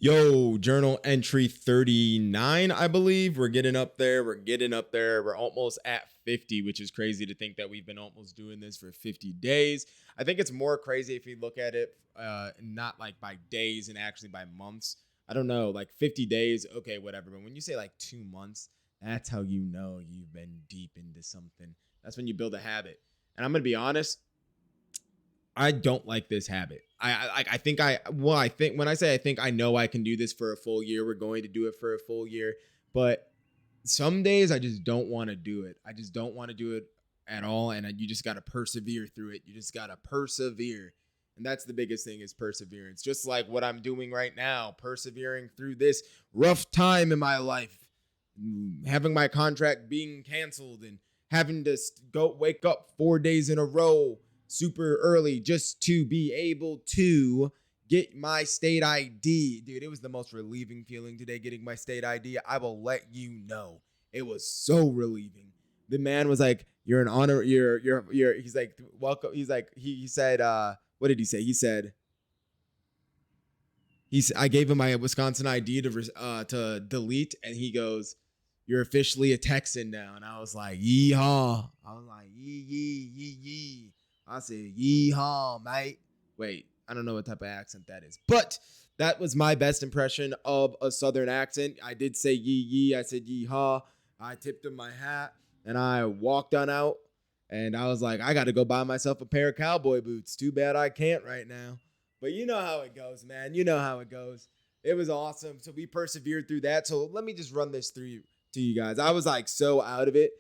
Yo, journal entry 39, I believe. We're getting up there. We're getting up there. We're almost at 50, which is crazy to think that we've been almost doing this for 50 days. I think it's more crazy if you look at it not like by days and actually by months. I don't know, like 50 days, okay, whatever. But when you say like 2 months, that's how you know you've been deep into something. That's when you build a habit. And I'm going to be honest, I don't like this habit. I think I think when I say I think I know I can do this for a full year. We're going to do it for a full year, but some days I just don't want to do it. I just don't want to do it at all, and you just got to persevere through it. You just got to persevere. And that's the biggest thing is perseverance. Just like what I'm doing right now, persevering through this rough time in my life, having my contract being canceled and having to go wake up 4 days in a row super early just to be able to get my state ID. Dude, it was the most relieving feeling today getting my state ID. I will let you know. It was so relieving. The man was like, "You're an honor, you're he's like, welcome." He's like he said what did he say? He said I gave him my Wisconsin ID to delete, and he goes, "You're officially a Texan now." And I was like, "Yeehaw!" I was like, "Yee yee yee yee." I said, "Yeehaw, mate." Wait, I don't know what type of accent that is, but that was my best impression of a Southern accent. I did say yee yee. I said yeehaw. I tipped him my hat, and I walked on out. And I was like, I got to go buy myself a pair of cowboy boots. Too bad I can't right now. But you know how it goes, man. You know how it goes. It was awesome. So we persevered through that. So let me just run this through to you guys. I was like so out of it.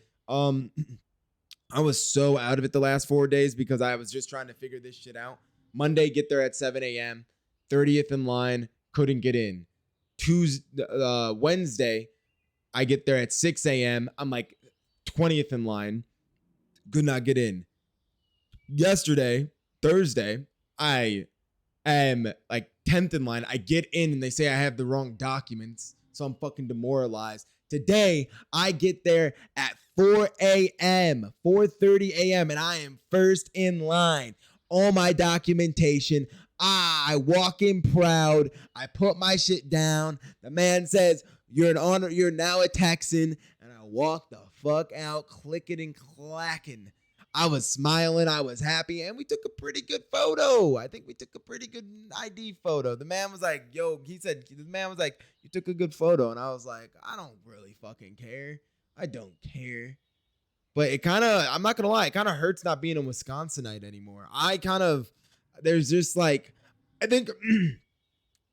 I was so out of it the last 4 days because I was just trying to figure this shit out. Monday, get there at 7 a.m. 30th in line, couldn't get in. Wednesday, I get there at 6 a.m. I'm like 20th in line, could not get in. Yesterday, Thursday, I am like 10th in line. I get in and they say I have the wrong documents. So I'm fucking demoralized. Today, I get there at 4 a.m., 4:30 a.m., and I am first in line. All my documentation. I walk in proud. I put my shit down. The man says, "You're an honor. You're now a Texan." And I walk the fuck out, clicking and clacking. I was smiling, I was happy, and we took a pretty good photo. I think we took a pretty good ID photo. The man was like, "Yo," he said, the man was like, "You took a good photo." And I was like, I don't really fucking care. I don't care. But it kind of, I'm not going to lie, it kind of hurts not being a Wisconsinite anymore. There's just like, I think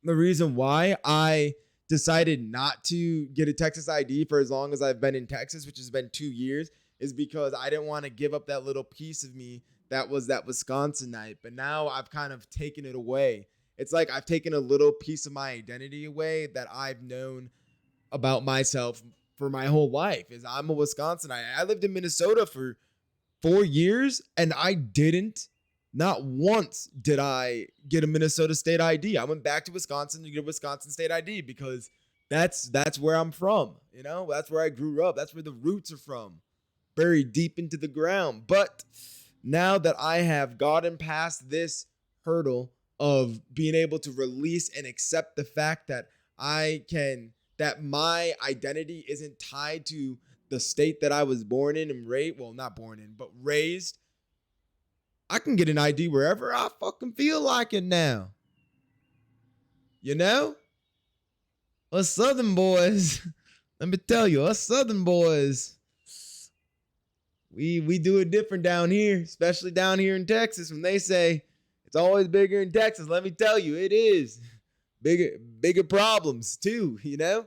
the reason why I decided not to get a Texas ID for as long as I've been in Texas, which has been 2 years, is because I didn't want to give up that little piece of me that was that Wisconsinite. But now I've kind of taken it away. It's like I've taken a little piece of my identity away that I've known about myself for my whole life. Is I'm a Wisconsinite. I lived in Minnesota for 4 years and I didn't. Not once did I get a Minnesota State ID. I went back to Wisconsin to get a Wisconsin State ID because that's where I'm from. You know, that's where I grew up. That's where the roots are from, buried deep into the ground. But now that I have gotten past this hurdle of being able to release and accept the fact that that my identity isn't tied to the state that I was born in and raised, well, not born in, but raised, I can get an ID wherever I fucking feel like it now. You know? Us Southern boys, let me tell you, us Southern boys, we do it different down here, especially down here in Texas. When they say it's always bigger in Texas, let me tell you, it is. Bigger problems too, you know?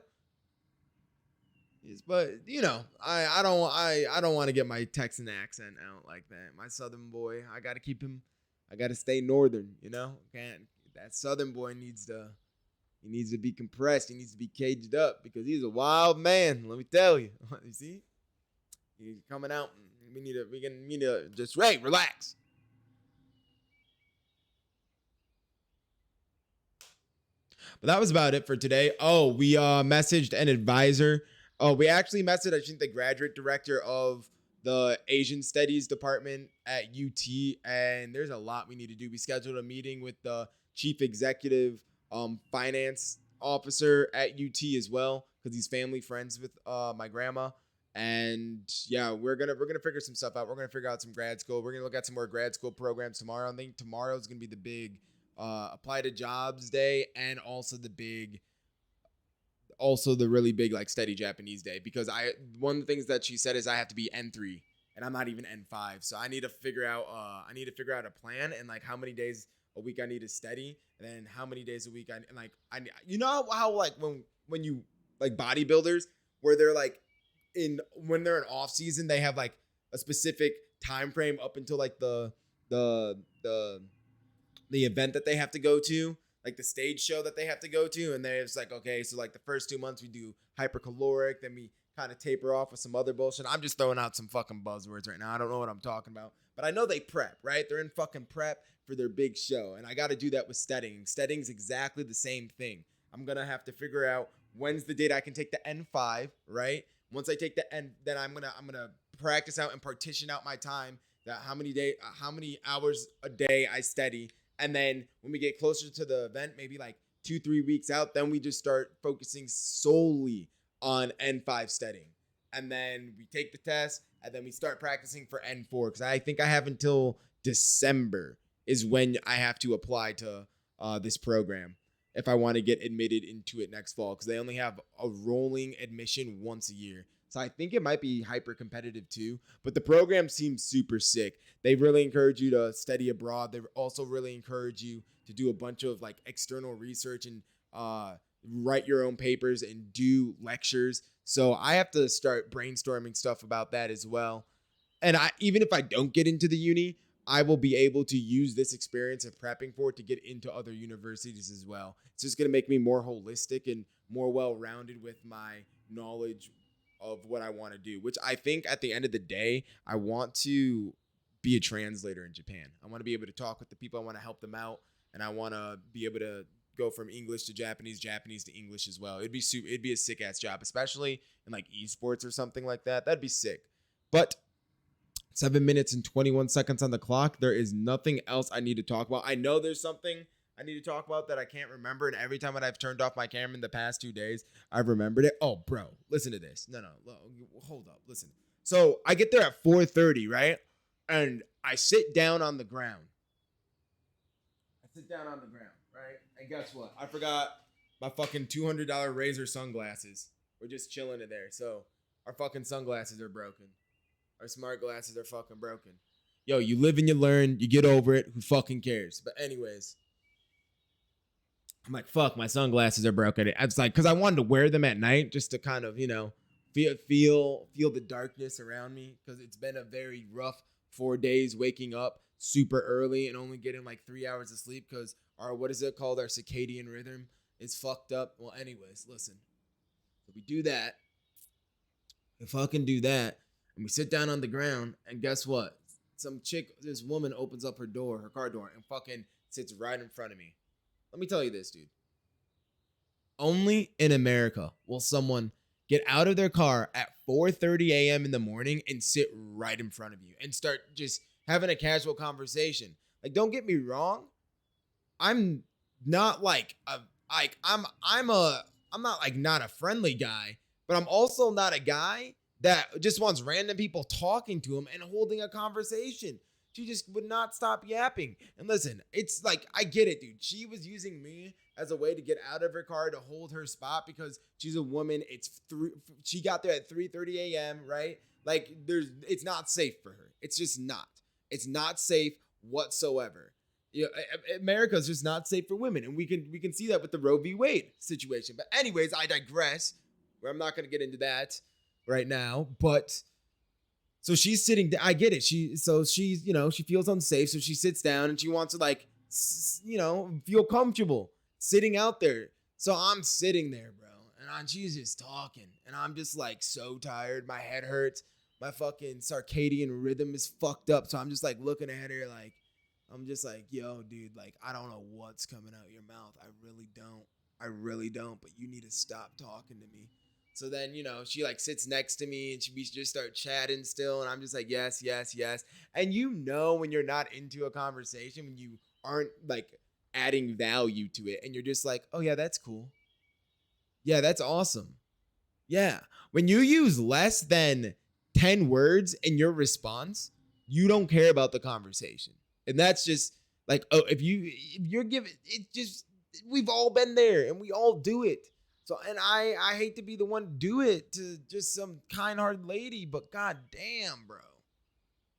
But I don't want to get my Texan accent out like that. My Southern boy, I gotta keep him. I gotta stay Northern. You know, can't that Southern boy he needs to be compressed. He needs to be caged up because he's a wild man. Let me tell you. You see, he's coming out. We need to just relax. But that was about it for today. Oh, we messaged an advisor. Oh, we actually messaged, I think, the graduate director of the Asian Studies department at UT, and there's a lot we need to do. We scheduled a meeting with the chief executive finance officer at UT as well because he's family friends with my grandma. And yeah, we're gonna figure some stuff out. We're gonna figure out some grad school. We're gonna look at some more grad school programs tomorrow. I think tomorrow is gonna be the big apply to jobs day, and also the really big like study Japanese day, because one of the things that she said is I have to be N3 and I'm not even N5. So I need to figure out a plan and like how many days a week I need to study, and then how many days a week I you know how like when you like bodybuilders where they're like when they're in off season, they have like a specific time frame up until like the the the event that they have to go to, like the stage show that they have to go to, and then it's like, okay, so like the first 2 months we do hypercaloric, then we kind of taper off with some other bullshit. I'm just throwing out some fucking buzzwords right now. I don't know what I'm talking about, but I know they prep, right? They're in fucking prep for their big show, and I got to do that with studying. Studying's exactly the same thing. I'm gonna have to figure out when's the date I can take the N5, right? Once I take the N, then I'm gonna practice out and partition out my time, that how many hours a day I study. And then when we get closer to the event, maybe like 2-3 weeks out, then we just start focusing solely on N5 studying. And then we take the test, and then we start practicing for N4, because I think I have until December is when I have to apply to this program if I want to get admitted into it next fall, because they only have a rolling admission once a year. So I think it might be hyper competitive too, but the program seems super sick. They really encourage you to study abroad. They also really encourage you to do a bunch of like external research and write your own papers and do lectures. So I have to start brainstorming stuff about that as well. And even if I don't get into the uni, I will be able to use this experience of prepping for it to get into other universities as well. It's just going to make me more holistic and more well-rounded with my knowledge of what I want to do, which I think at the end of the day, I want to be a translator in Japan. I want to be able to talk with the people. I want to help them out, and I want to be able to go from English to Japanese, Japanese to English as well. It'd be a sick ass job, especially in like esports or something like that. That'd be sick. But 7 minutes and 21 seconds on the clock. There is nothing else I need to talk about. I know there's something I need to talk about that I can't remember, and every time that I've turned off my camera in the past 2 days, I've remembered it. Oh, bro, listen to this. No, hold up, listen. So I get there at 4:30, right? And I sit down on the ground. Right? And guess what? I forgot my fucking $200 Razer sunglasses. We're just chilling in there. So our fucking sunglasses are broken. Our smart glasses are fucking broken. Yo, you live and you learn. You get over it. Who fucking cares? But anyways, I'm like, fuck, my sunglasses are broken. It's like, because I wanted to wear them at night just to kind of, feel the darkness around me, because it's been a very rough 4 days waking up super early and only getting like 3 hours of sleep because what is it called? Our circadian rhythm is fucked up. Well, anyways, listen. So we do that. We fucking do that. And we sit down on the ground, and guess what? This woman opens up her car door, and fucking sits right in front of me. Let me tell you this, dude. Only in America will someone get out of their car at 4:30 a.m. in the morning and sit right in front of you and start just having a casual conversation. Like, don't get me wrong. I'm not like I'm not like not a friendly guy, but I'm also not a guy that just wants random people talking to him and holding a conversation. She just would not stop yapping. And listen, it's like, I get it, dude. She was using me as a way to get out of her car to hold her spot because she's a woman. She got there at 3:30 a.m., right? Like, it's not safe for her. It's just not. It's not safe whatsoever. America's just not safe for women, and we can see that with the Roe v. Wade situation. But anyways, I digress. Where I'm not going to get into that right now, but so she's sitting. I get it. She's she feels unsafe, so she sits down and she wants to feel comfortable sitting out there. So I'm sitting there, bro, and she's just talking, and I'm just like so tired. My head hurts. My fucking circadian rhythm is fucked up. So I'm just like looking at her like, I'm just like, yo, dude, like, I don't know what's coming out your mouth. I really don't. But you need to stop talking to me. So then, she like sits next to me and we just start chatting still. And I'm just like, yes. And when you're not into a conversation, when you aren't like adding value to it and you're just like, oh yeah, that's cool. Yeah, that's awesome. Yeah. When you use less than 10 words in your response, you don't care about the conversation. And that's just like, oh, if you're giving it just we've all been there and we all do it. So and I hate to be the one to do it to just some kind-hearted lady, but god damn, bro.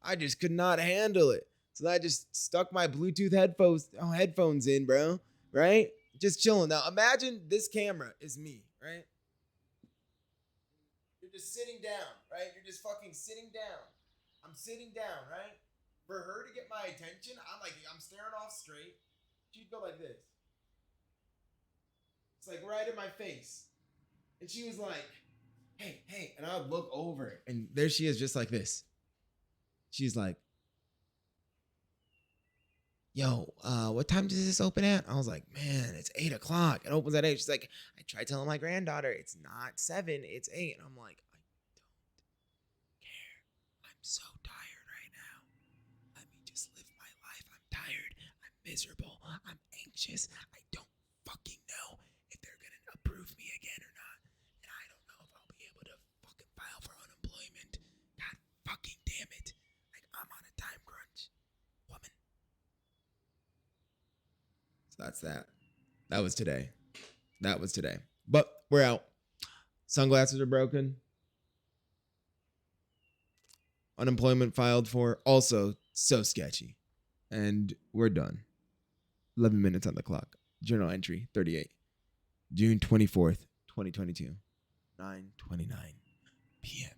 I just could not handle it. So I just stuck my Bluetooth headphones in, bro. Right? Just chilling. Now imagine this camera is me, right? You're just sitting down, right? You're just fucking sitting down. I'm sitting down, right? For her to get my attention, I'm staring off straight. She'd go like this. It's like right in my face. And she was like, hey, hey. And I would look over and there she is just like this. She's like, yo, what time does this open at? I was like, man, it's 8 o'clock. It opens at 8. She's like, I tried telling my granddaughter it's not 7, it's 8. And I'm like, I don't care. I'm so tired right now. Let me just live my life. I'm tired. I'm miserable. I'm anxious. I don't fucking know if they're gonna approve me again or not. And I don't know if I'll be able to fucking file for unemployment. God fucking damn it. Like I'm on a time crunch. Woman. So that's that. That was today. That was today. But we're out. Sunglasses are broken. Unemployment filed for. Also, so sketchy. And we're done. 11 minutes on the clock. Journal entry 38. June 24th, 2022. 9:29 p.m.